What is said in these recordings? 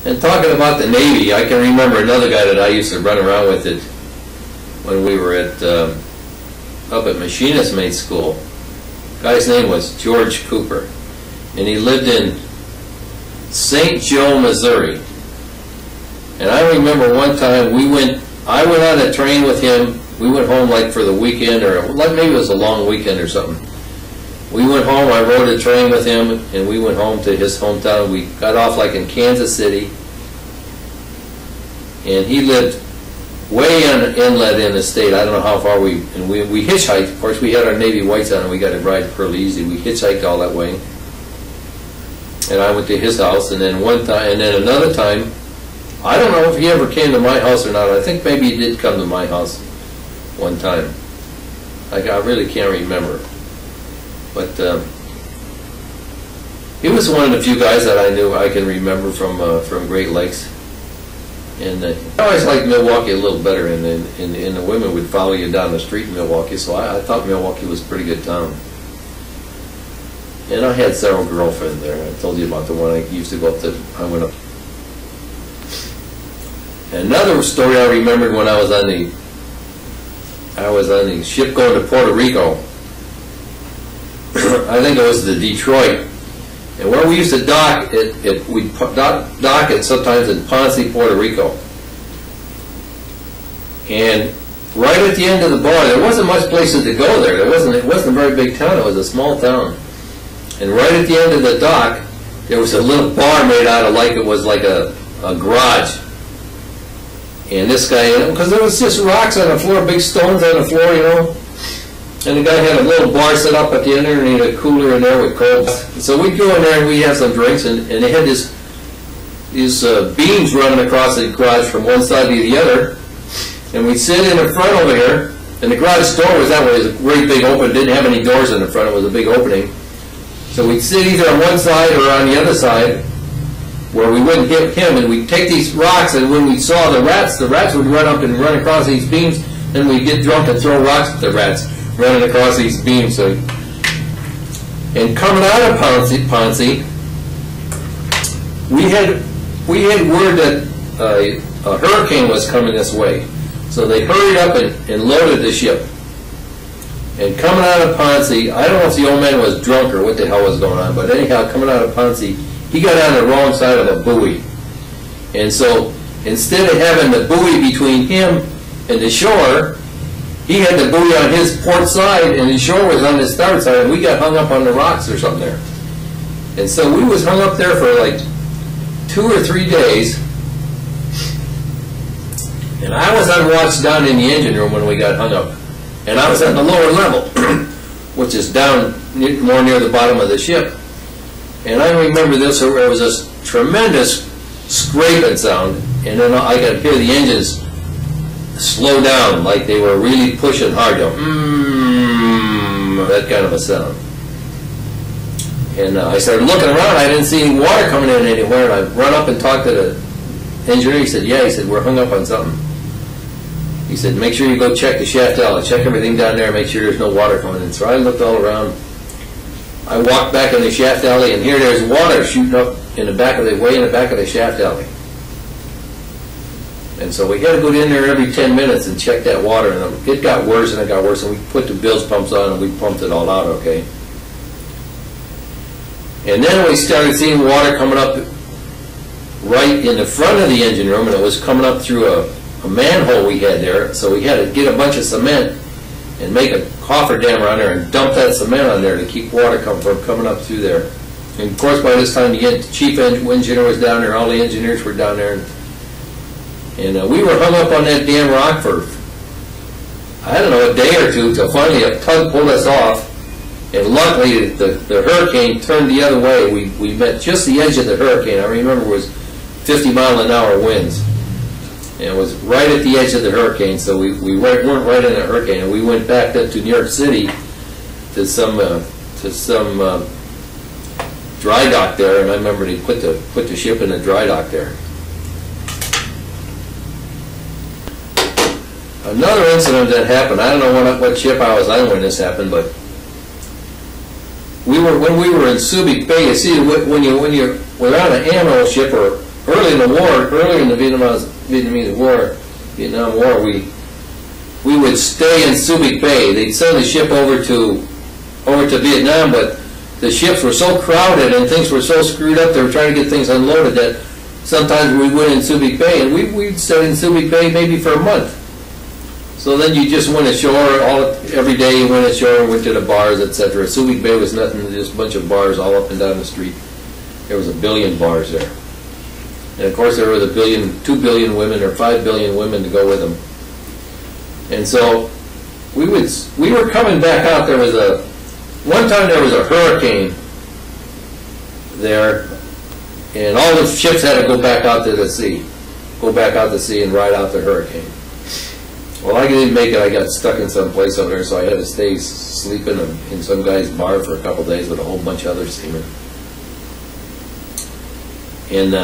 And talking about the Navy, I can remember another guy that I used to run around with it when we were at up at machinist mate school. Guy's name was George Cooper, and he lived in St. Joe, Missouri. And I remember one time I went on a train with him. We went home like for the weekend, or like maybe it was a long weekend or something. We went home, I rode a train with him, and we went home to his hometown. We got off like in Kansas City, and he lived way inlet in the state. I don't know how far we hitchhiked. Of course, we had our Navy whites on, and we got to ride fairly easy. We hitchhiked all that way, and I went to his house. And then another time, I don't know if he ever came to my house or not. I think maybe he did come to my house one time. I really can't remember. But he was one of the few guys that I can remember from Great Lakes. And I always liked Milwaukee a little better, and the women would follow you down the street in Milwaukee, so I thought Milwaukee was a pretty good town. And I had several girlfriends there. I told you about the one I used to go up to. I went up. Another story I remembered when I was on the ship going to Puerto Rico. I think it was the Detroit, and where we used to dock, we dock it sometimes in Ponce, Puerto Rico. And right at the end of the bar, there wasn't much places to go there. It wasn't a very big town. It was a small town. And right at the end of the dock, there was a little bar made out of like it was like a garage. And this guy, because there was just rocks on the floor, big stones on the floor, you know. And the guy had a little bar set up at the end there, and he had a cooler in there with cold. So we'd go in there and we'd have some drinks, and they had these beams running across the garage from one side to the other. And we'd sit in the front over here, and the garage door was that way. It was a great big open, didn't have any doors in the front, it was a big opening. So we'd sit either on one side or on the other side, where we wouldn't hit him, and we'd take these rocks, and when we saw the rats would run up and run across these beams, and we'd get drunk and throw rocks at the rats running across these beams. So, and coming out of Ponce, we had word that a hurricane was coming this way. So they hurried up and loaded the ship. And coming out of Ponce, I don't know if the old man was drunk or what the hell was going on, but anyhow, coming out of Ponce, he got on the wrong side of a buoy. And so instead of having the buoy between him and the shore, he had the buoy on his port side, and the shore was on his starboard side, and we got hung up on the rocks or something there. And so we was hung up there for like 2 or 3 days. And I was on watch down in the engine room when we got hung up. And I was at the lower level, which is down more near the bottom of the ship. And I remember this, there was this tremendous scraping sound, and then I could hear the engines slow down, like they were really pushing hard, that kind of a sound. And I started looking around, I didn't see any water coming in anywhere, and I run up and talked to the engineer. He said, yeah, he said, we're hung up on something. He said, make sure you go check the shaft alley, check everything down there, make sure there's no water coming in. So I looked all around. I walked back in the shaft alley, and here there's water shooting up in the back of the shaft alley. And so we had to go in there every 10 minutes and check that water, and it got worse and it got worse, and we put the bilge pumps on and we pumped it all out, okay. And then we started seeing water coming up right in the front of the engine room, and it was coming up through a manhole we had there, so we had to get a bunch of cement and make a cofferdam on there and dump that cement on there to keep water from coming up through there. And of course by this time the chief engineer was down there, all the engineers were down there, and we were hung up on that damn rock for, I don't know, a day or two, till finally a tug pulled us off, and luckily the hurricane turned the other way. We met just the edge of the hurricane. I remember it was 50-mile-an-hour winds, and it was right at the edge of the hurricane, so we weren't right in the hurricane, and we went back up to New York City to some dry dock there, and I remember they put the ship in the dry dock there. Another incident that happened, I don't know what ship I was on when this happened, but when we were in Subic Bay, you see, when you're on an ammo ship or early in the war, early in the Vietnam War, we would stay in Subic Bay. They'd send the ship over to Vietnam, but the ships were so crowded and things were so screwed up, they were trying to get things unloaded, that sometimes we went in Subic Bay, and we'd stay in Subic Bay maybe for a month. So then you just went ashore, every day you went ashore and went to the bars, etc. Subic Bay was nothing, just a bunch of bars all up and down the street. There was 1 billion bars there. And of course there was 2 billion women or 5 billion women to go with them. And so we were coming back out. One time there was a hurricane there, and all the ships had to go back out to sea and ride out the hurricane. Well, I didn't make it. I got stuck in some place over there, so I had to stay sleeping in some guy's bar for a couple of days with a whole bunch of other seamen. And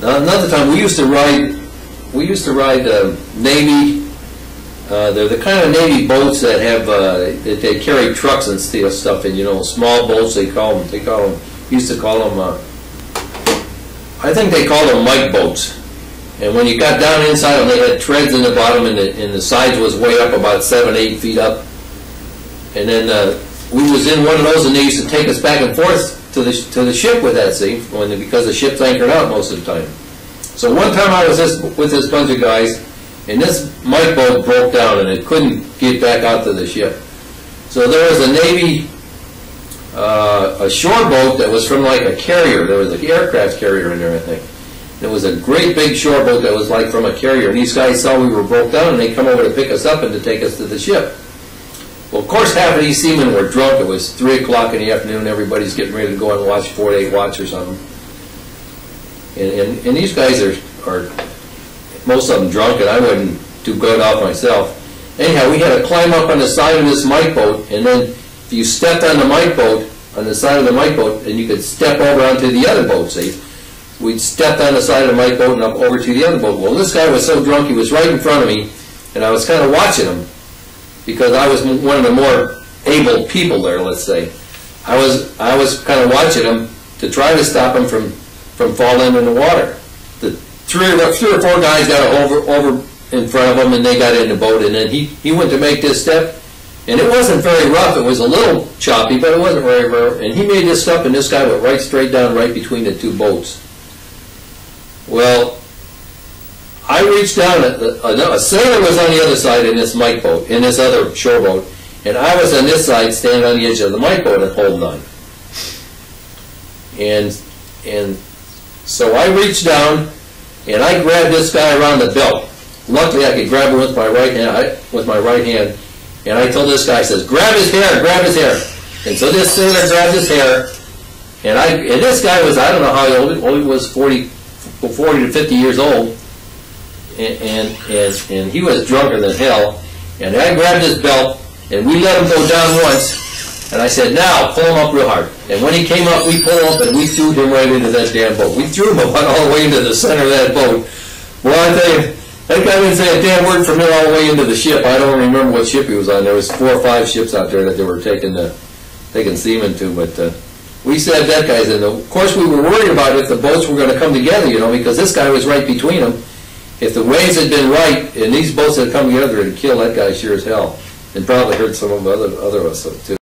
another time we used to ride Navy. They're the kind of Navy boats that have they carry trucks and steel stuff in. You know, small boats. They used to call them. I think they called them Mike boats. And when you got down inside them, they had treads in the bottom, and the sides was way up, about 7-8 feet up. And then we was in one of those, and they used to take us back and forth to the ship with that, see, because the ship's anchored out most of the time. So one time I was with this bunch of guys, and this Mike boat broke down, and it couldn't get back out to the ship. So there was a Navy a shore boat that was from like a carrier. There was an aircraft carrier in there, I think. It was a great big shore boat that was like from a carrier. And these guys saw we were broke down, and they come over to pick us up and to take us to the ship. Well, of course, half of these seamen were drunk. It was 3 o'clock in the afternoon. Everybody's getting ready to go and watch 4-8 watch or something. And these guys are most of them drunk, and I wasn't too good off myself. Anyhow, we had to climb up on the side of this Mike boat, and then if you stepped on the Mike boat, on the side of the Mike boat, and you could step over onto the other boat, see? We'd stepped on the side of the Mike boat and up over to the other boat. Well, this guy was so drunk, he was right in front of me, and I was kind of watching him, because I was one of the more able people there, let's say. I was kind of watching him to try to stop him from falling in the water. The three or four guys got over in front of him, and they got in the boat, and then he went to make this step, and it wasn't very rough. It was a little choppy, but it wasn't very rough. And he made this step, and this guy went right straight down, right between the two boats. Well, I reached down, a sailor was on the other side in this Mike boat, in this other shore boat, and I was on this side, standing on the edge of the Mike boat and holding on. And so I reached down, and I grabbed this guy around the belt. Luckily, I could grab him with my right hand, and I told this guy, I says, grab his hair, grab his hair. And so this sailor grabbed his hair, and this guy was, I don't know how old he was, 40 to 50 years old, and he was drunker than hell. And I grabbed his belt, and we let him go down once, and I said, now, pull him up real hard. And when he came up, we pulled up, and we threw him right into that damn boat. We threw him about all the way into the center of that boat. Well, I tell you, that guy didn't say a damn word from there all the way into the ship. I don't remember what ship he was on. There was 4 or 5 ships out there that they were taking seamen to, but we said that guy's in. Of course, we were worried about if the boats were going to come together, you know, because this guy was right between them. If the waves had been right and these boats had come together, it'd kill that guy sure as hell, and probably hurt some of the other of us too.